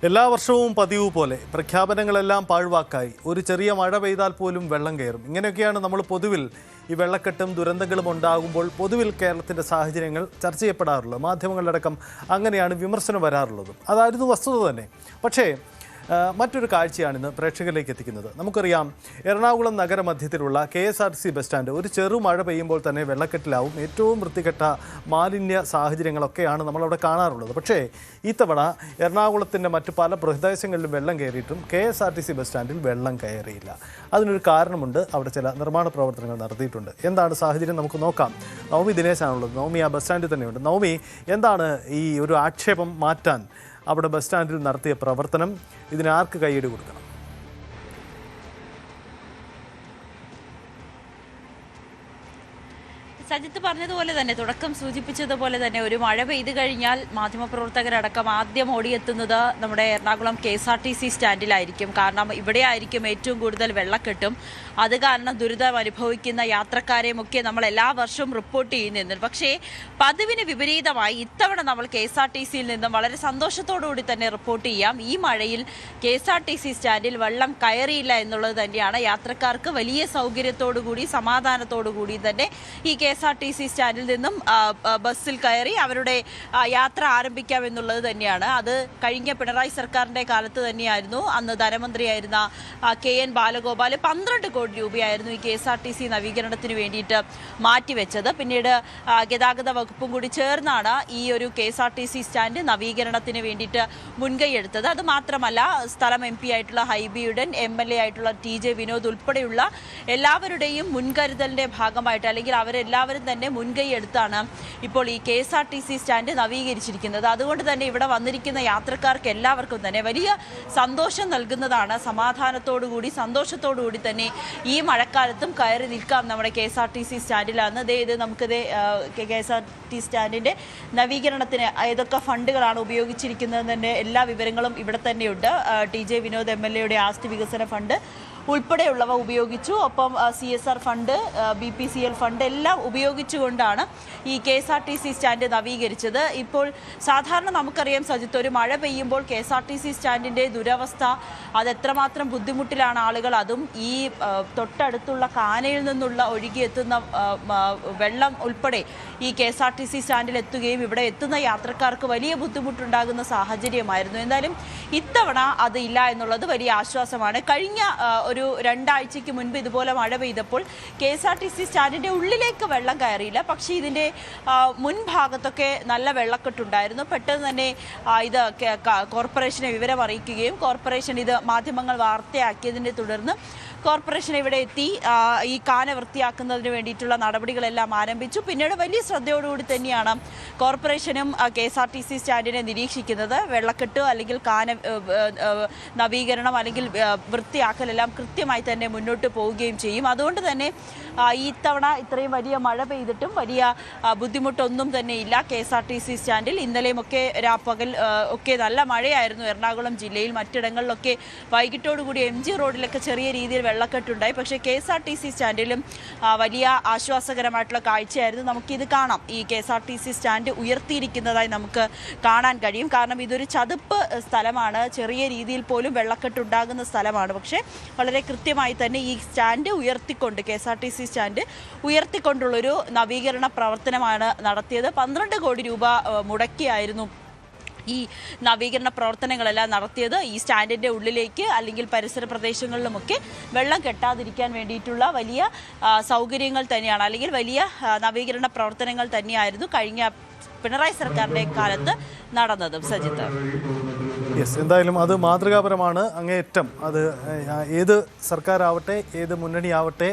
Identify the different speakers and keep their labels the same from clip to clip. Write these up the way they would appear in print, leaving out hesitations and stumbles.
Speaker 1: എല്ലാ വർഷവും പതിവ് പോലെ പ്രഖ്യാപനങ്ങളെല്ലാം പാഴ്വാക്കായി ഒരു ചെറിയ മഴ പെയ്താൽ പോലും വെള്ളം കയറും. ഇങ്ങനെയൊക്കെയാണ് നമ്മൾ പൊതുവിൽ ഈ വെള്ളക്കെട്ടും ദുരന്തങ്ങളും ഉണ്ടാകുമ്പോൾ പൊതുവിൽ കേരളത്തിൻ്റെ സാഹചര്യങ്ങൾ ചർച്ച ചെയ്യപ്പെടാറുള്ളത്. മാധ്യമങ്ങളിലടക്കം അങ്ങനെയാണ് വിമർശനം വരാറുള്ളത്. അതായിരുന്നു വസ്തുത തന്നെ. പക്ഷേ മറ്റൊരു കാഴ്ചയാണിന്ന് പ്രേക്ഷകരിലേക്ക് എത്തിക്കുന്നത്. നമുക്കറിയാം, എറണാകുളം നഗരമധ്യത്തിലുള്ള KSRTC ബസ് സ്റ്റാൻഡ് ഒരു ചെറു മഴ പെയ്യുമ്പോൾ തന്നെ വെള്ളക്കെട്ടിലാവും. ഏറ്റവും വൃത്തികെട്ട മാലിന്യ സാഹചര്യങ്ങളൊക്കെയാണ് നമ്മളവിടെ കാണാറുള്ളത്. പക്ഷേ ഇത്തവണ എറണാകുളത്തിൻ്റെ മറ്റ് പല പ്രദേശങ്ങളിലും വെള്ളം കയറിയിട്ടും KSRTC ബസ് സ്റ്റാൻഡിൽ വെള്ളം കയറിയില്ല. അതിനൊരു കാരണമുണ്ട്. അവിടെ ചില നിർമ്മാണ പ്രവർത്തനങ്ങൾ നടത്തിയിട്ടുണ്ട്. എന്താണ് സാഹചര്യം നമുക്ക് നോക്കാം. നവമി ദിനേശാണുള്ളത്. നവമി ആ ബസ് സ്റ്റാൻഡിൽ തന്നെയുണ്ട്. നവമി, എന്താണ് ഈ ഒരു ആക്ഷേപം മാറ്റാൻ അവിടെ ബസ് സ്റ്റാൻഡിൽ നടത്തിയ പ്രവർത്തനം? ഇതിന് ആർക്ക് കൈയ്യടി കൊടുക്കണം?
Speaker 2: സജിത്ത് പറഞ്ഞതുപോലെ തന്നെ, തുടക്കം സൂചിപ്പിച്ചതുപോലെ തന്നെ, ഒരു മഴ പെയ്തു കഴിഞ്ഞാൽ മാധ്യമപ്രവർത്തകരടക്കം ആദ്യം ഓടിയെത്തുന്നത് നമ്മുടെ എറണാകുളം KSRTC സ്റ്റാൻഡിലായിരിക്കും. കാരണം ഇവിടെയായിരിക്കും ഏറ്റവും കൂടുതൽ വെള്ളക്കെട്ടും. അത് കാരണം ദുരിതം അനുഭവിക്കുന്ന യാത്രക്കാരെയും ഒക്കെ നമ്മൾ എല്ലാ വർഷവും റിപ്പോർട്ട് ചെയ്യുന്നുണ്ട്. പക്ഷേ പതിവിന് വിപരീതമായി ഇത്തവണ നമ്മൾ KSRTCയിൽ നിന്നും വളരെ സന്തോഷത്തോടുകൂടി തന്നെ റിപ്പോർട്ട് ചെയ്യാം, ഈ മഴയിൽ KSRTC സ്റ്റാൻഡിൽ വെള്ളം കയറിയില്ല എന്നുള്ളത് തന്നെയാണ്. യാത്രക്കാർക്ക് വലിയ സൗകര്യത്തോടുകൂടി സമാധാനത്തോടുകൂടി തന്നെ ഈ KSRTC സ്റ്റാൻഡിൽ നിന്നും ബസ്സിൽ കയറി അവരുടെ യാത്ര ആരംഭിക്കാമെന്നുള്ളത് തന്നെയാണ്. അത് കഴിഞ്ഞ പിണറായി സർക്കാരിൻ്റെ കാലത്ത് തന്നെയായിരുന്നു. അന്ന് ധനമന്ത്രിയായിരുന്ന KN ബാലഗോപാൽ 12 കോടി രൂപയായിരുന്നു ഈ KSRTC നവീകരണത്തിന് വേണ്ടിയിട്ട് മാറ്റിവെച്ചത്. പിന്നീട് ഗതാഗത വകുപ്പും കൂടി ചേർന്നാണ് ഈ ഒരു KSRTC സ്റ്റാൻഡ് നവീകരണത്തിന് വേണ്ടിയിട്ട് മുൻകൈയെടുത്തത്. അത് മാത്രമല്ല, സ്ഥലം MP ആയിട്ടുള്ള ഹൈബിയുടൻ, MLA ആയിട്ടുള്ള TJ വിനോദ് ഉൾപ്പെടെയുള്ള എല്ലാവരുടെയും മുൻകരുതലിൻ്റെ ഭാഗമായിട്ട്, അല്ലെങ്കിൽ അവരെല്ലാവരും തന്നെ മുൻകൈ എടുത്താണ് ഇപ്പോൾ ഈ KSRTC സ്റ്റാൻഡ് നവീകരിച്ചിരിക്കുന്നത്. അതുകൊണ്ട് തന്നെ ഇവിടെ വന്നിരിക്കുന്ന യാത്രക്കാർക്ക് എല്ലാവർക്കും തന്നെ വലിയ സന്തോഷം നൽകുന്നതാണ്. സമാധാനത്തോടുകൂടി സന്തോഷത്തോടുകൂടി തന്നെ ഈ മഴക്കാലത്തും കയറി നിൽക്കാം നമ്മുടെ KSRTC സ്റ്റാൻഡിലാണ്. ഇത് നമുക്കിത് KSRTC സ്റ്റാൻഡിൻ്റെ നവീകരണത്തിന് ഏതൊക്കെ ഫണ്ടുകളാണ് ഉപയോഗിച്ചിരിക്കുന്നതിൻ്റെ എല്ലാ വിവരങ്ങളും ഇവിടെ തന്നെയുണ്ട്. TJ വിനോദ് MLA ആസ്തി വികസന ഫണ്ട് ഉൾപ്പെടെയുള്ളവ ഉപയോഗിച്ചു. ഒപ്പം CSR ഫണ്ട്, BPCL ഫണ്ട് എല്ലാം ഉപയോഗിച്ചുകൊണ്ടാണ് ഈ KSRTC സ്റ്റാൻഡ് നവീകരിച്ചത്. ഇപ്പോൾ സാധാരണ നമുക്കറിയാം സജിത്ത്, ഒരു മഴ പെയ്യുമ്പോൾ KSRTC സ്റ്റാൻഡിൻ്റെ ദുരവസ്ഥ, അത് എത്രമാത്രം ബുദ്ധിമുട്ടിലാണ് ആളുകൾ. അതും ഈ തൊട്ടടുത്തുള്ള കാനയിൽ നിന്നുള്ള ഒഴുകിയെത്തുന്ന വെള്ളം ഉൾപ്പെടെ ഈ KSRTC സ്റ്റാൻഡിൽ എത്തുകയും ഇവിടെ എത്തുന്ന യാത്രക്കാർക്ക് വലിയ ബുദ്ധിമുട്ടുണ്ടാകുന്ന സാഹചര്യമായിരുന്നു. എന്തായാലും ഇത്തവണ അത് ഇല്ല എന്നുള്ളത് വലിയ ആശ്വാസമാണ്. കഴിഞ്ഞ ഒരു 2 ആഴ്ചയ്ക്ക് മുൻപ് ഇതുപോലെ മഴ പെയ്തപ്പോൾ KSRTC സ്റ്റാൻഡിൻ്റെ ഉള്ളിലേക്ക് വെള്ളം കയറിയില്ല. പക്ഷേ ഇതിൻ്റെ മുൻഭാഗത്തൊക്കെ നല്ല വെള്ളക്കെട്ടുണ്ടായിരുന്നു. പെട്ടെന്ന് തന്നെ ഇത് കോർപ്പറേഷനെ വിവരം അറിയിക്കുകയും കോർപ്പറേഷൻ ഇത് മാധ്യമങ്ങൾ വാർത്തയാക്കിയതിനെ തുടർന്ന് കോർപ്പറേഷൻ ഇവിടെ എത്തി ഈ കാന വൃത്തിയാക്കുന്നതിന് വേണ്ടിയിട്ടുള്ള നടപടികളെല്ലാം ആരംഭിച്ചു. പിന്നീട് വലിയ ശ്രദ്ധയോടുകൂടി തന്നെയാണ് കോർപ്പറേഷനും KSRTC സ്റ്റാൻഡിനെ നിരീക്ഷിക്കുന്നത്. വെള്ളക്കെട്ട് അല്ലെങ്കിൽ കാന നവീകരണം അല്ലെങ്കിൽ വൃത്തിയാക്കലെല്ലാം കൃത്യമായി തന്നെ മുന്നോട്ട് പോവുകയും ചെയ്യും. അതുകൊണ്ട് തന്നെ ഇത്തവണ ഇത്രയും വലിയ മഴ പെയ്തിട്ടും വലിയ ബുദ്ധിമുട്ടൊന്നും തന്നെ ഇല്ല KSRTC സ്റ്റാൻഡിൽ. ഇന്നലെയും ഒക്കെ രാപ്പകൽ ഒക്കെ നല്ല മഴയായിരുന്നു എറണാകുളം ജില്ലയിൽ. മറ്റിടങ്ങളിലൊക്കെ വൈകിട്ടോടുകൂടി MG റോഡിലൊക്കെ ചെറിയ രീതിയിൽ വെള്ളക്കെട്ടുണ്ടായി. പക്ഷേ KSRTC സ്റ്റാൻഡിലും വലിയ ആശ്വാസകരമായിട്ടുള്ള കാഴ്ചയായിരുന്നു. നമുക്കിത് കാണാം, ഈ KSRTC സ്റ്റാൻഡ് ഉയർത്തിയിരിക്കുന്നതായി നമുക്ക് കാണാൻ കഴിയും. കാരണം ഇതൊരു ചതുപ്പ് സ്ഥലമാണ്, ചെറിയ രീതിയിൽ പോലും വെള്ളക്കെട്ടുണ്ടാകുന്ന സ്ഥലമാണ്. പക്ഷേ വളരെ കൃത്യമായി തന്നെ ഈ സ്റ്റാൻഡ് ഉയർത്തിക്കൊണ്ട്, KSRTC സ്റ്റാൻഡ് ഉയർത്തിക്കൊണ്ടുള്ളൊരു നവീകരണ പ്രവർത്തനമാണ് നടത്തിയത്. 12 കോടി രൂപ മുടക്കിയായിരുന്നു ഈ നവീകരണ പ്രവർത്തനങ്ങളെല്ലാം നടത്തിയത്. ഈ സ്റ്റാൻഡിൻ്റെ ഉള്ളിലേക്ക് അല്ലെങ്കിൽ പരിസര പ്രദേശങ്ങളിലുമൊക്കെ വെള്ളം കെട്ടാതിരിക്കാൻ വേണ്ടിയിട്ടുള്ള വലിയ സൗകര്യങ്ങൾ തന്നെയാണ്, അല്ലെങ്കിൽ വലിയ നവീകരണ പ്രവർത്തനങ്ങൾ തന്നെയായിരുന്നു കഴിഞ്ഞ പിണറായി സർക്കാരിൻ്റെ കാലത്ത് നടന്നതും. സജിത്ത്,
Speaker 1: എന്തായാലും അത് മാതൃകാപരമാണ് അങ്ങേയറ്റം. അത് ഏത് സർക്കാരാവട്ടെ, ഏത് മുന്നണിയാവട്ടെ,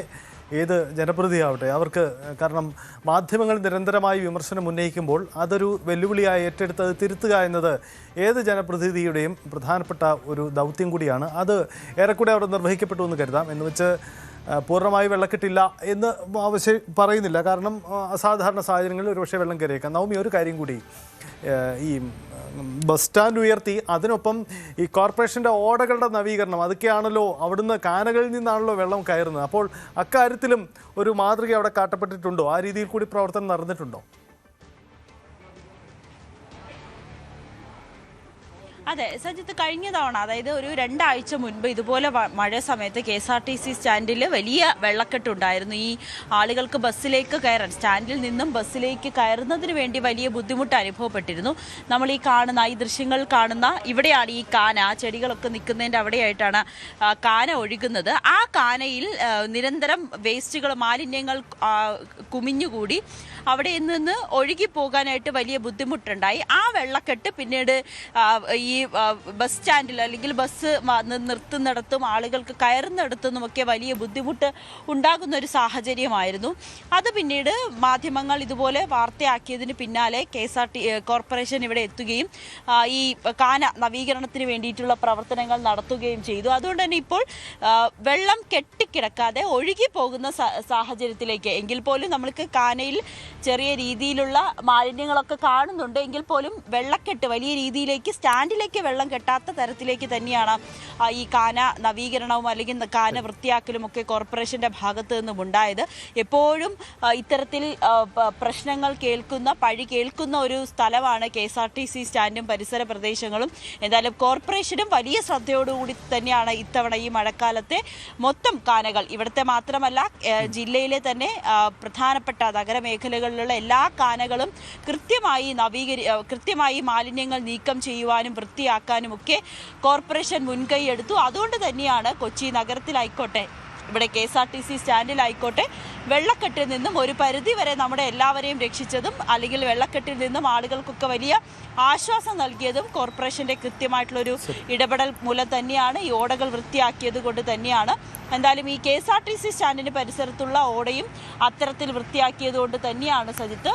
Speaker 1: ഏത് ജനപ്രതിനിധിയാവട്ടെ, അവർക്ക്, കാരണം മാധ്യമങ്ങൾ നിരന്തരമായി വിമർശനം ഉന്നയിക്കുമ്പോൾ അതൊരു വെല്ലുവിളിയായി ഏറ്റെടുത്ത് അത് തിരുത്തുക എന്നത് ഏത് ജനപ്രതിനിധിയുടെയും പ്രധാനപ്പെട്ട ഒരു ദൗത്യം കൂടിയാണ്. അത് ഏറെക്കൂടെ അവിടെ നിർവഹിക്കപ്പെട്ടു എന്ന് കരുതാം. എന്ന് വെച്ച് പൂർണ്ണമായി വെള്ളക്കെട്ടില്ല എന്ന് പറയുന്നില്ല. കാരണം അസാധാരണ സാഹചര്യങ്ങളിൽ ഒരുപക്ഷെ വെള്ളം കയറിയേക്കാം. നവമി, ഒരു കാര്യം കൂടി, ഈ ബസ് സ്റ്റാൻഡ് ഉയർത്തി അതിനൊപ്പം ഈ കോർപ്പറേഷൻ്റെ ഓടകളുടെ നവീകരണം, അതൊക്കെയാണല്ലോ, അവിടുന്ന് കാനകളിൽ നിന്നാണല്ലോ വെള്ളം കയറുന്നത്. അപ്പോൾ അക്കാര്യത്തിലും ഒരു മാതൃക അവിടെ കാട്ടപ്പെട്ടിട്ടുണ്ടോ? ആ രീതിയിൽ കൂടി പ്രവർത്തനം നടന്നിട്ടുണ്ടോ?
Speaker 2: അതെ സജിത്ത്, കഴിഞ്ഞ തവണ അതായത് ഒരു 2 ആഴ്ച മുൻപ് ഇതുപോലെ മഴ സമയത്ത് KSRTC സ്റ്റാൻഡിൽ വലിയ വെള്ളക്കെട്ടുണ്ടായിരുന്നു. ഈ ആളുകൾക്ക് ബസ്സിലേക്ക് കയറാൻ, സ്റ്റാൻഡിൽ നിന്നും ബസ്സിലേക്ക് കയറുന്നതിന് വേണ്ടി വലിയ ബുദ്ധിമുട്ട് അനുഭവപ്പെട്ടിരുന്നു. നമ്മൾ ഈ ദൃശ്യങ്ങൾ കാണുന്ന ഇവിടെയാണ് ഈ കാന, ചെടികളൊക്കെ നിൽക്കുന്നതിൻ്റെ അവിടെയായിട്ടാണ് കാന ഒഴുകുന്നത്. ആ കാനയിൽ നിരന്തരം വേസ്റ്റുകൾ, മാലിന്യങ്ങൾ കുമിഞ്ഞുകൂടി അവിടെ നിന്ന് ഒഴുകി പോകാനായിട്ട് വലിയ ബുദ്ധിമുട്ടുണ്ടായി. ആ വെള്ളക്കെട്ട് പിന്നീട് ഈ ബസ് സ്റ്റാൻഡിൽ അല്ലെങ്കിൽ ബസ് നിർത്തുന്നിടത്തും ആളുകൾക്ക് കയറുന്നിടത്തുനിന്നുമൊക്കെ വലിയ ബുദ്ധിമുട്ട് ഉണ്ടാകുന്ന ഒരു സാഹചര്യമായിരുന്നു. അത് പിന്നീട് മാധ്യമങ്ങൾ ഇതുപോലെ വാർത്തയാക്കിയതിന് പിന്നാലെ കോർപ്പറേഷൻ ഇവിടെ എത്തുകയും ഈ കാന നവീകരണത്തിന് വേണ്ടിയിട്ടുള്ള പ്രവർത്തനങ്ങൾ നടത്തുകയും ചെയ്തു. അതുകൊണ്ട് തന്നെ ഇപ്പോൾ വെള്ളം കെട്ടിക്കിടക്കാതെ ഒഴുകി പോകുന്ന സാഹചര്യത്തിലേക്ക്, എങ്കിൽ പോലും നമ്മൾക്ക് കാനയിൽ ചെറിയ രീതിയിലുള്ള മാലിന്യങ്ങളൊക്കെ കാണുന്നുണ്ട്, എങ്കിൽ പോലും വെള്ളക്കെട്ട് വലിയ രീതിയിലേക്ക് സ്റ്റാൻഡിലേക്ക് വെള്ളം കെട്ടാത്ത തരത്തിലേക്ക് തന്നെയാണ് ഈ കാന നവീകരണവും അല്ലെങ്കിൽ കാന വൃത്തിയാക്കലും ഒക്കെ കോർപ്പറേഷന്റെ ഭാഗത്തു നിന്നും ഉണ്ടായത്. എപ്പോഴും ഇത്തരത്തിൽ പ്രശ്നങ്ങൾ പഴി കേൾക്കുന്ന ഒരു സ്ഥലമാണ് KSRTC സ്റ്റാൻഡും പരിസര പ്രദേശങ്ങളും. എന്തായാലും കോർപ്പറേഷനും വലിയ ശ്രദ്ധയോടുകൂടി തന്നെയാണ് ഇത്തവണ ഈ മഴക്കാലത്തെ മൊത്തം കാനകൾ, ഇവിടുത്തെ മാത്രമല്ല ജില്ലയിലെ തന്നെ പ്രധാനപ്പെട്ട നഗരമേഖലകളിലുള്ള എല്ലാ കാനകളും കൃത്യമായി മാലിന്യങ്ങൾ നീക്കം ചെയ്യുവാനും വൃത്തിയാക്കാനും ഒക്കെ കോർപ്പറേഷൻ മുൻകൈ എടുത്തു. അതുകൊണ്ട് തന്നെയാണ് കൊച്ചി നഗരത്തിലായിക്കോട്ടെ, ഇവിടെ KSRTC സ്റ്റാൻഡിലായിക്കോട്ടെ, വെള്ളക്കെട്ടിൽ നിന്നും ഒരു പരിധി വരെ നമ്മുടെ എല്ലാവരെയും രക്ഷിച്ചതും അല്ലെങ്കിൽ വെള്ളക്കെട്ടിൽ നിന്നും ആളുകൾക്കൊക്കെ വലിയ ആശ്വാസം നൽകിയതും കോർപ്പറേഷന്റെ കൃത്യമായിട്ടുള്ളൊരു ഇടപെടൽ മൂലം തന്നെയാണ്. ഈ ഓടകൾ വൃത്തിയാക്കിയത് കൊണ്ട് തന്നെയാണ്. എന്തായാലും ഈ KSRTC സ്റ്റാൻഡിന് പരിസരത്തുള്ള ഓടയും അത്തരത്തിൽ വൃത്തിയാക്കിയത് കൊണ്ട് തന്നെയാണ് സജിത്ത്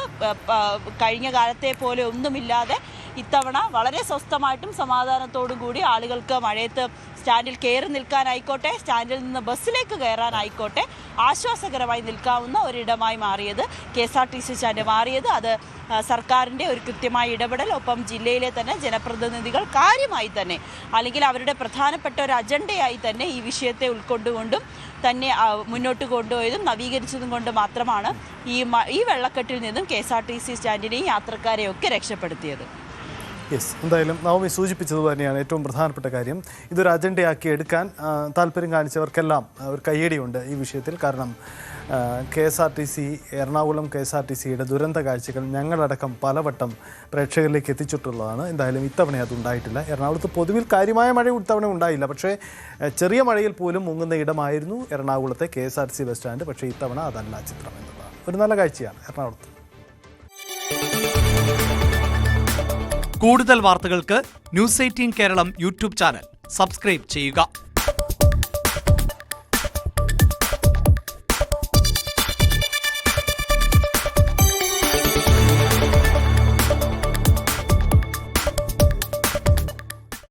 Speaker 2: കഴിഞ്ഞ കാലത്തെ പോലെ ഒന്നുമില്ലാതെ ഇത്തവണ വളരെ സ്വസ്ഥമായിട്ടും സമാധാനത്തോടും കൂടി ആളുകൾക്ക് മഴയത്ത് സ്റ്റാൻഡിൽ കയറി നിൽക്കാനായിക്കോട്ടെ, സ്റ്റാൻഡിൽ നിന്ന് ബസ്സിലേക്ക് കയറാനായിക്കോട്ടെ ആശ്വാസകരമായി നിൽക്കാവുന്ന ഒരിടമായി മാറിയത് KSRTC സ്റ്റാൻഡ് മാറിയത്. അത് സർക്കാരിൻ്റെ ഒരു കൃത്യമായ ഇടപെടൽ, ഒപ്പം ജില്ലയിലെ തന്നെ ജനപ്രതിനിധികൾ കാര്യമായി തന്നെ അല്ലെങ്കിൽ അവരുടെ പ്രധാനപ്പെട്ട ഒരു അജണ്ടയായി തന്നെ ഈ വിഷയത്തെ ഉൾക്കൊണ്ടുകൊണ്ടും തന്നെ മുന്നോട്ട് കൊണ്ടുപോയതും നവീകരിച്ചതും കൊണ്ട് മാത്രമാണ് ഈ വെള്ളക്കെട്ടിൽ നിന്നും KSRTC സ്റ്റാൻഡിനെയും യാത്രക്കാരെയും ഒക്കെ രക്ഷപ്പെടുത്തിയത്.
Speaker 1: യെസ്, എന്തായാലും നവമി സൂചിപ്പിച്ചത് തന്നെയാണ് ഏറ്റവും പ്രധാനപ്പെട്ട കാര്യം. ഇതൊരു അജണ്ടയാക്കി എടുക്കാൻ താല്പര്യം കാണിച്ചവർക്കെല്ലാം ഒരു കയ്യടിയുണ്ട് ഈ വിഷയത്തിൽ. കാരണം എറണാകുളം KSRTCയുടെ ദുരന്ത കാഴ്ചകൾ ഞങ്ങളടക്കം പലവട്ടം പ്രേക്ഷകരിലേക്ക് എത്തിച്ചിട്ടുള്ളതാണ്. എന്തായാലും ഇത്തവണ അതുണ്ടായിട്ടില്ല. എറണാകുളത്ത് പൊതുവിൽ കാര്യമായ മഴ ഇത്തവണ ഉണ്ടായില്ല. പക്ഷേ ചെറിയ മഴയിൽ പോലും മുങ്ങുന്ന ഇടമായിരുന്നു എറണാകുളത്തെ KSRTC ബസ് സ്റ്റാൻഡ്. പക്ഷേ ഇത്തവണ അതല്ല ചിത്രം എന്നുള്ളതാണ് ഒരു നല്ല കാഴ്ചയാണ് എറണാകുളത്ത്.
Speaker 3: കൂടുതൽ വാർത്തകൾക്ക് News 18 Keralam YouTube channel subscribe ചെയ്യുക.